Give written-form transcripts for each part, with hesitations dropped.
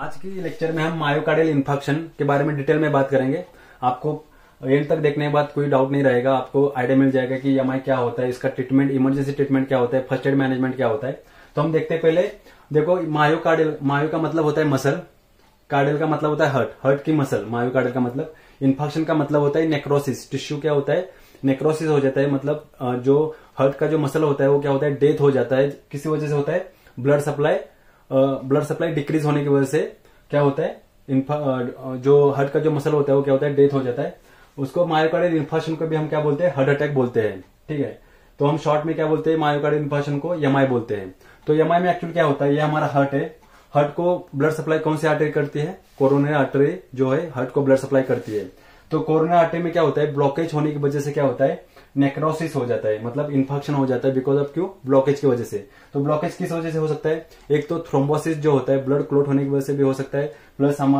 आज की लेक्चर में हम मायोकार्डियल इन्फेक्शन के बारे में डिटेल में बात करेंगे। आपको एंड तक देखने के बाद कोई डाउट नहीं रहेगा, आपको आइडिया मिल जाएगा कि एमआई क्या होता है, इसका ट्रीटमेंट, इमरजेंसी ट्रीटमेंट क्या होता है, फर्स्ट एड मैनेजमेंट क्या होता है। तो हम देखते हैं पहले। देखो, मायोकार्डियल, मायो का मतलब होता है मसल, कार्डियल का मतलब होता है हर्ट, हर्ट की मसल, मायोकार्डियल का मतलब। इन्फेक्शन का मतलब होता है नेक्रोसिस, टिश्यू क्या होता है, नेक्रोसिस हो जाता है, मतलब जो हर्ट का जो मसल होता है वो क्या होता है, डेथ हो जाता है, किसी वजह से होता है, ब्लड सप्लाई डिक्रीज होने की वजह से क्या होता है, जो हर्ट का जो मसल होता है वो क्या होता है, डेथ हो जाता है। उसको मायोकार्डियल इन्फेक्शन को भी हम क्या बोलते हैं, हार्ट अटैक बोलते हैं। ठीक है, तो हम शॉर्ट में क्या बोलते हैं, मायोकार्डियल इन्फेक्शन को एमआई बोलते हैं। तो एमआई में एक्चुअली क्या होता है, ये हमारा हार्ट है, हार्ट को ब्लड सप्लाई कौन सी आर्टरी करती है, कोरोनरी आर्टरी जो है हार्ट को ब्लड सप्लाई करती है। तो कोरोनरी आर्टरी में क्या होता है, ब्लॉकेज होने की वजह से क्या होता है, नेक्रोसिस हो जाता है, मतलब इन्फेक्शन हो जाता है बिकॉज ऑफ क्यों, ब्लॉकेज की वजह से। तो ब्लॉकेज किस वजह से हो सकता है, एक तो थ्रोम्बोसिस जो होता है, ब्लड क्लोट होने की वजह से भी हो सकता है, प्लस हम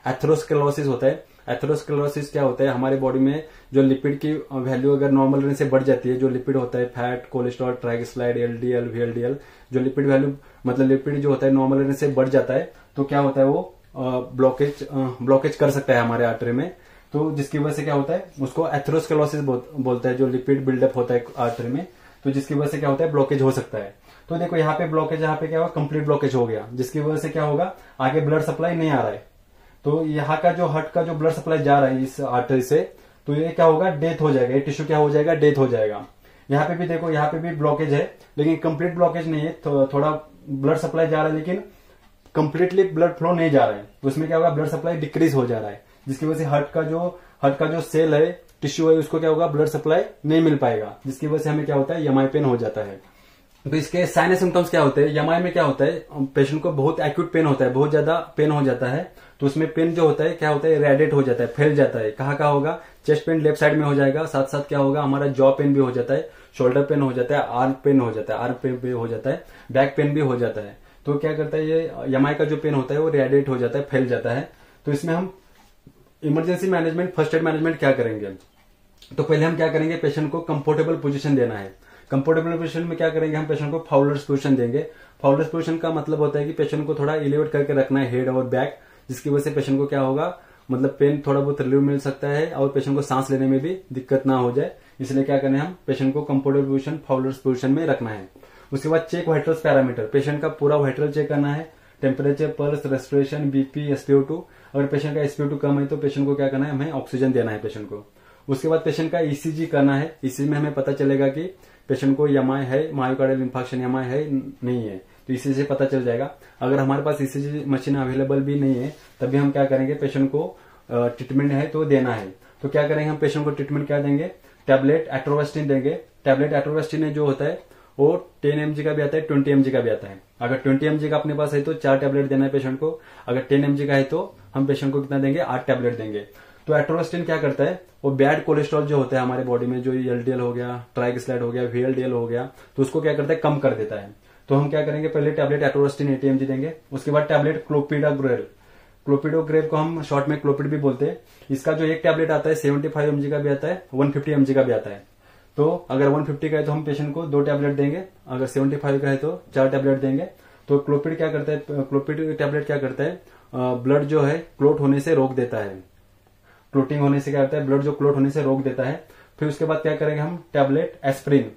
एथेरोस्क्लेरोसिस होता है। एथेरोस्क्लेरोसिस क्या होता है, हमारे बॉडी में जो लिपिड की वैल्यू अगर नॉर्मल रहने से बढ़ जाती है, जो लिपिड होता है, fat, cholesterol, triglyceride, LDL, VLDL, जो लिपिड वैल्यू मतलब लिपिड जो होता है नॉर्मल रहने से बढ़ जाता है, तो क्या होता है वो ब्लॉकेज कर सकता है हमारे आर्टरी में। तो जिसकी वजह से क्या होता है, उसको एथेरोस्क्लेरोसिस बोलता है, जो लिपिड बिल्डअप होता है आर्टरी में, तो जिसकी वजह से क्या होता है, ब्लॉकेज हो सकता है। तो देखो यहाँ पे ब्लॉकेज, यहाँ पे क्या हुआ, कंप्लीट ब्लॉकेज हो गया, जिसकी वजह से क्या होगा, आगे ब्लड सप्लाई नहीं आ रहा है। तो यहाँ का जो हार्ट का जो ब्लड सप्लाई जा रहा है इस आर्टरी से, तो ये क्या होगा, डेथ हो जाएगा, ये टिश्यू क्या हो जाएगा, डेथ हो जाएगा। यहाँ पे भी देखो, यहाँ पे भी ब्लॉकेज है, लेकिन कंप्लीट ब्लॉकेज नहीं है, थोड़ा ब्लड सप्लाई जा रहा है, लेकिन कंप्लीटली ब्लड फ्लो नहीं जा रहा है। तो उसमें क्या होगा, ब्लड सप्लाई डिक्रीज हो जा रहा है, जिसकी वजह से हार्ट का जो सेल है, टिश्यू है, उसको क्या होगा, ब्लड सप्लाई नहीं मिल पाएगा, जिसकी वजह से हमें क्या होता है, एमआई पेन हो जाता है। तो इसके साइन सिम्टम्स क्या होते हैं, एमआई में क्या होता है, पेशेंट को बहुत एक्यूट पेन होता है, बहुत ज्यादा पेन हो जाता है। तो उसमें पेन जो होता है क्या होता है, रेडिएट हो जाता है, फैल जाता है। कहाँ होगा, चेस्ट पेन लेफ्ट साइड में हो जाएगा, साथ साथ क्या होगा, हमारा जॉ पेन भी हो जाता है, शोल्डर पेन हो जाता है, आर्म पेन हो जाता है, आर्म पेन भी हो जाता है, बैक पेन भी हो जाता है। तो क्या करता है, ये एमआई का जो पेन होता है वो रेडिएट हो जाता है, फैल जाता है। तो इसमें हम emergency management, first aid management क्या करेंगे। तो पहले हम क्या करेंगे, पेशेंट को कंफर्टेबल पोजीशन देना है। कंफर्टेबल पोजीशन में क्या करेंगे, हम पेशेंट को फाउलर्स पोजीशन देंगे। फाउलर्स पोजीशन का मतलब होता है कि पेशेंट को थोड़ा एलिवेट करके रखना है, हेड और बैक, जिसकी वजह से पेशेंट को क्या होगा, मतलब पेन थोड़ा बहुत रिलीव मिल सकता है और पेशेंट को सांस लेने में भी दिक्कत ना हो जाए। इसलिए क्या करना है, हम पेशेंट को कंफर्टेबल पोजीशन, फाउलर्स पोजीशन में रखना है। उसके बाद चेक वाइटल्स पैरामीटर, पेशेंट का पूरा वाइटल चेक करना है, temperature, pulse, respiration, BP, SpO2। अगर पेशेंट का SpO2 कम है तो पेशेंट को क्या करना है, हमें ऑक्सीजन देना है पेशेंट को। उसके बाद पेशेंट का ECG करना है। इसी में हमें पता चलेगा कि पेशेंट को एमआई है, मायोकार्डियल इन्फेक्शन एमआई है नहीं है, तो ECG से पता चल जाएगा। अगर हमारे पास ECG मशीन अवेलेबल भी नहीं है, तभी हम क्या करेंगे, पेशेंट को ट्रीटमेंट है तो देना है। तो क्या करेंगे, हम पेशेंट को ट्रीटमेंट क्या देंगे, टैबलेट एट्रोवेस्टिन देंगे। टैबलेट एट्रोवेस्टिन जो होता है वो 10 mg का भी आता है, 20 mg का भी आता है। अगर 20 mg का अपने पास है तो 4 टैबलेट देना है पेशेंट को। अगर 10 mg का है तो हम पेशेंट को कितना देंगे, 8 टैबलेट देंगे। तो एट्रोवेस्टिन क्या करता है, वो बैड कोलेस्ट्रॉल जो होता है हमारे बॉडी में, जो LDL हो गया, ट्राइग्लिसराइड हो गया, VLDL हो गया, तो उसको क्या करता है, कम कर देता है। तो हम क्या करेंगे, पहले टैबलेट एट्रोवेस्टिन 80 mg देंगे। उसके बाद टैबलेट क्लोपिडाग्रेल, क्लोपिडोग्रेल को हम शॉर्ट में क्लोपिड भी बोलते हैं। इसका जो एक टैबलेट आता है 75 mg का भी आता है, 150 mg का भी आता है। तो अगर 150 का है तो हम पेशेंट को 2 टैबलेट देंगे, अगर 75 का है तो 4 टैबलेट देंगे। तो क्लोपिड क्या करता है, क्लोपिड टैबलेट क्या करता है, ब्लड जो है क्लोट होने से रोक देता है, क्लोटिंग होने से क्या करता है, ब्लड जो क्लोट होने से रोक देता है। फिर उसके बाद क्या करेंगे, हम टैबलेट एस्प्रिन,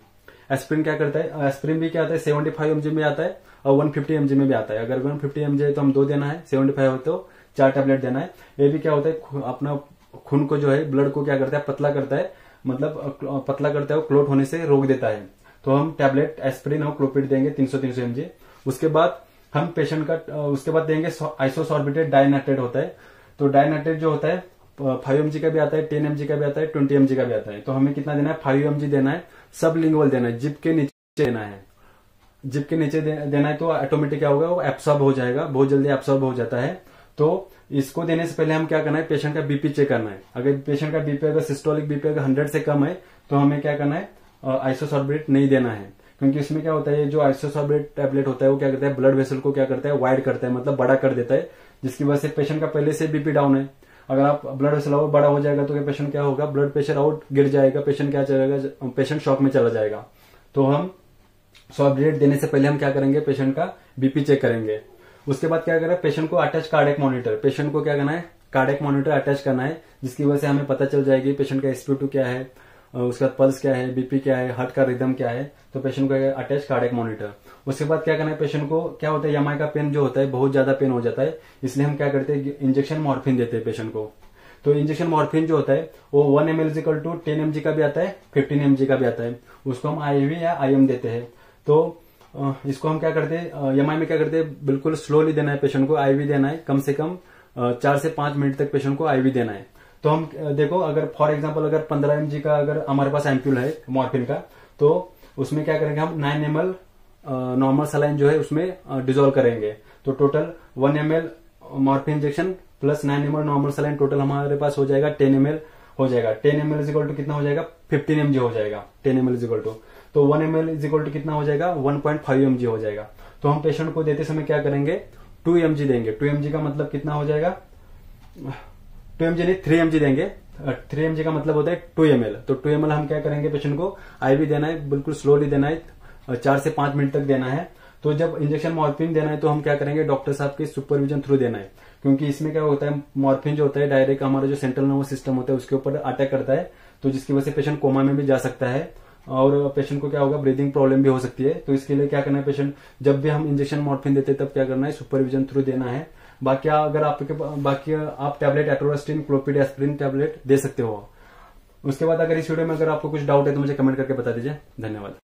एस्प्रिन क्या करता है, एस्प्रिन भी क्या आता है, 75 mg में आता है और 150 mg में भी आता है। अगर 150 mg है तो हम 2 देना है, 75 हो तो 4 टैबलेट देना है। ये भी क्या होता है, अपना खून को जो है, ब्लड को क्या करता है, पतला करता है, मतलब पतला करता है, वो क्लोट होने से रोक देता है। तो हम टैबलेट एस्प्रिन और क्लोपिड देंगे 300 mg। उसके बाद हम पेशेंट का उसके बाद देंगे आइसोसॉर्बिटेट डाइनाइट्रेट होता है। तो डाइनाइट्रेट जो होता है 5 mg का भी आता है, 10 mg का भी आता है, 20 mg का भी आता है। तो हमें कितना देना है, 5 mg देना है, सब लिंगुअल देना है, जिप के नीचे देना है, जिप के नीचे देना है। तो ऑटोमेटिक क्या होगा, वो एब्सॉर्ब हो जाएगा, बहुत जल्दी एब्सॉर्ब हो जाता है। तो इसको देने से पहले हम क्या करना है, पेशेंट का बीपी चेक करना है। अगर पेशेंट का बीपी, अगर सिस्टोलिक बीपी अगर 100 से कम है तो हमें क्या करना है, आइसोसॉर्बिटेट नहीं देना है। क्योंकि इसमें क्या होता है, जो आइसोसॉर्बिटेट टैबलेट होता है वो क्या करता है, ब्लड वेसल को क्या करता है, वाइड करता है, मतलब बड़ा कर देता है, जिसकी वजह से पेशेंट का पहले से बीपी डाउन है। अगर आप ब्लड वेसल और बड़ा हो जाएगा तो पेशेंट क्या होगा, ब्लड प्रेशर आउट गिर जाएगा, पेशेंट क्या चलेगा, पेशेंट शॉक में चला जाएगा। तो हम सॉर्बिटेट देने से पहले हम क्या करेंगे, पेशेंट का बीपी चेक करेंगे। उसके बाद क्या करना है, पेशेंट को अटैच कार्डियक मॉनिटर, पेशेंट को क्या करना है, कार्डियक मॉनिटर अटैच करना है, जिसकी वजह से हमें पता चल जाएगी पेशेंट का SpO2 क्या है, उसका पल्स क्या है, BP क्या है, हार्ट का रिदम क्या है। तो पेशेंट को अटैच कार्डियक मॉनिटर। उसके बाद क्या करना है, पेशेंट को क्या होता है, MI का पेन जो होता है बहुत ज्यादा पेन हो जाता है, इसलिए हम क्या करते हैं, इंजेक्शन मॉर्फिन देते हैं पेशेंट को। तो इंजेक्शन मॉर्फिन जो होता है वो 1 ml इक्वल टू 10 mg का भी आता है, 15 mg का भी आता है। उसको हम IV या IM देते हैं। तो इसको हम क्या करते हैं, MI में क्या करते हैं, बिल्कुल स्लोली देना है पेशेंट को, IV देना है, कम से कम 4 से 5 मिनट तक पेशेंट को IV देना है। तो हम देखो, अगर फॉर एग्जांपल अगर 15 mg का अगर हमारे पास एम्प्यूल है मॉर्फिन का, तो उसमें क्या करेंगे, हम 9 ml नॉर्मल सलाइन जो है उसमें डिजोल्व करेंगे। तो total 1 ml morphine injection plus 9 ml normal saline, total हमारे पास हो जाएगा 10 ml हो जाएगा। 10 ml इज इक्वल टू कितना हो जाएगा, 15 mg हो जाएगा। 10 ml इज इक्वल टू, तो 1 ml इज इक्वल टू कितना हो जाएगा, 1.5 mg हो जाएगा। तो हम पेशेंट को देते समय क्या करेंगे, 2 mg देंगे। 2 mg का मतलब कितना हो जाएगा, 2 mg नहीं 3 mg देंगे। 3 mg का मतलब होता है 2 ml। तो 2 ml हम क्या करेंगे, पेशेंट को IV देना है, बिल्कुल स्लोली देना है, 4 से 5 मिनट तक देना है। तो जब इंजेक्शन मॉर्फिन देना है तो हम क्या करेंगे, डॉक्टर साहब के सुपरविजन थ्रू देना है, क्योंकि इसमें क्या होता है, मॉर्फिन जो होता है डायरेक्ट हमारा जो सेंट्रल नर्वस सिस्टम होता है उसके ऊपर अटैक करता है, तो जिसकी वजह से पेशेंट कोमा में भी जा सकता है और पेशेंट को क्या होगा, ब्रीदिंग प्रॉब्लम भी हो सकती है। तो इसके लिए क्या करना है, पेशेंट जब भी हम इंजेक्शन मॉर्फिन देते हैं तब क्या करना है, सुपरविजन थ्रू देना है। बाकी अगर बाकी आप टैबलेट एटोरास्टिन, क्लोपिड, एस्पिरिन टैबलेट दे सकते हो। उसके बाद अगर इस वीडियो में अगर आपको कुछ डाउट है तो मुझे कमेंट करके बता दीजिए। धन्यवाद।